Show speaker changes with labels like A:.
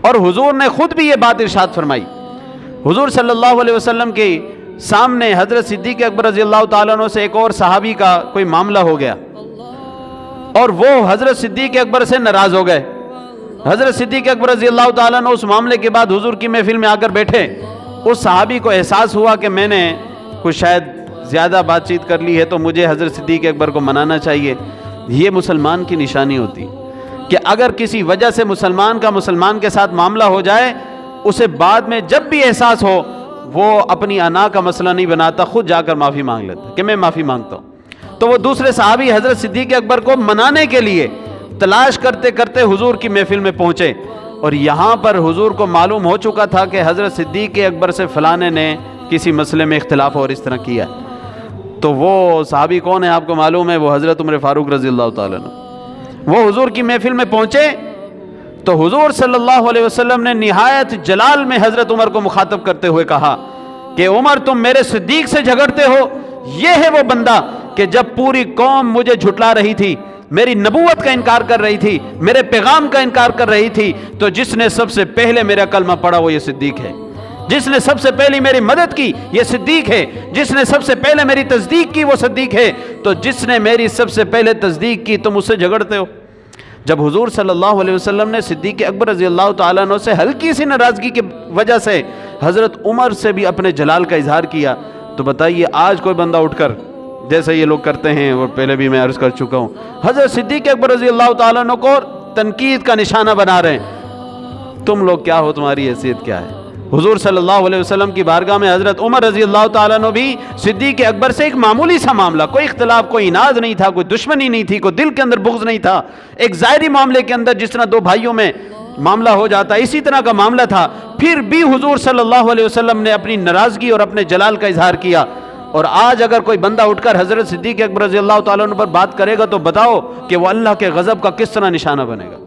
A: اور حضور نے خود بھی یہ بات ارشاد فرمائی. حضور صلی اللہ علیہ وسلم کے سامنے حضرت صدیق اکبر رضی اللہ تعالیٰ عنہ سے ایک اور صحابی کا کوئی معاملہ ہو گیا اور وہ حضرت صدیق اکبر سے ناراض ہو گئے. حضرت صدیق اکبر رضی اللہ تعالیٰ عنہ اس معاملے کے بعد حضور کی محفل میں آ کر بیٹھے. اس صحابی کو احساس ہوا کہ میں نے کچھ شاید زیادہ بات چیت کر لی ہے تو مجھے حضرت صدیق اکبر کو منانا چاہیے. یہ مسلمان کی نشانی ہوتی کہ اگر کسی وجہ سے مسلمان کا مسلمان کے ساتھ معاملہ ہو جائے، اسے بعد میں جب بھی احساس ہو وہ اپنی انا کا مسئلہ نہیں بناتا، خود جا کر معافی مانگ لیتا کہ میں معافی مانگتا ہوں. تو وہ دوسرے صحابی حضرت صدیق اکبر کو منانے کے لیے تلاش کرتے کرتے حضور کی محفل میں پہنچے، اور یہاں پر حضور کو معلوم ہو چکا تھا کہ حضرت صدیق اکبر سے فلانے نے کسی مسئلے میں اختلاف اور اس طرح کیا. تو وہ صحابی کون ہے آپ کو معلوم ہے؟ وہ حضرت عمر فاروق رضی اللہ تعالیٰ عنہ. وہ حضور کی محفل میں پہنچے تو حضور صلی اللہ علیہ وسلم نے نہایت جلال میں حضرت عمر کو مخاطب کرتے ہوئے کہا کہ عمر تم میرے صدیق سے جھگڑتے ہو. یہ ہے وہ بندہ کہ جب پوری قوم مجھے جھٹلا رہی تھی، میری نبوت کا انکار کر رہی تھی، میرے پیغام کا انکار کر رہی تھی، تو جس نے سب سے پہلے میرا کلمہ پڑھا وہ یہ صدیق ہے. جس نے سب سے پہلی میری مدد کی یہ صدیق ہے. جس نے سب سے پہلے میری تصدیق کی وہ صدیق ہے. تو جس نے میری سب سے پہلے تصدیق کی تم اس سے جھگڑتے ہو. جب حضور صلی اللہ علیہ وسلم نے صدیق اکبر رضی اللہ تعالیٰ عنہ سے ہلکی سی ناراضگی کی وجہ سے حضرت عمر سے بھی اپنے جلال کا اظہار کیا، تو بتائیے آج کوئی بندہ اٹھ کر جیسے یہ لوگ کرتے ہیں، اور پہلے بھی میں عرض کر چکا ہوں، حضرت صدیق اکبر رضی اللہ تعالیٰ عنہ کو تنقید کا نشانہ بنا رہے ہیں، تم لوگ کیا ہو؟ تمہاری حیثیت کیا ہے؟ حضور صلی اللہ علیہ وسلم کی بارگاہ میں حضرت عمر رضی اللہ تعالیٰ عنہ بھی صدیق اکبر سے ایک معمولی سا معاملہ، کوئی اختلاف، کوئی اناد نہیں تھا، کوئی دشمنی نہیں تھی، کوئی دل کے اندر بغض نہیں تھا، ایک ظاہری معاملے کے اندر جس طرح دو بھائیوں میں معاملہ ہو جاتا ہے اسی طرح کا معاملہ تھا. پھر بھی حضور صلی اللہ علیہ وسلم نے اپنی ناراضگی اور اپنے جلال کا اظہار کیا. اور آج اگر کوئی بندہ اٹھ کر حضرت صدیق اکبر رضی اللہ تعالیٰ عنہ پر بات کرے گا تو بتاؤ کہ وہ اللہ کے غضب کا کس طرح نشانہ بنے گا.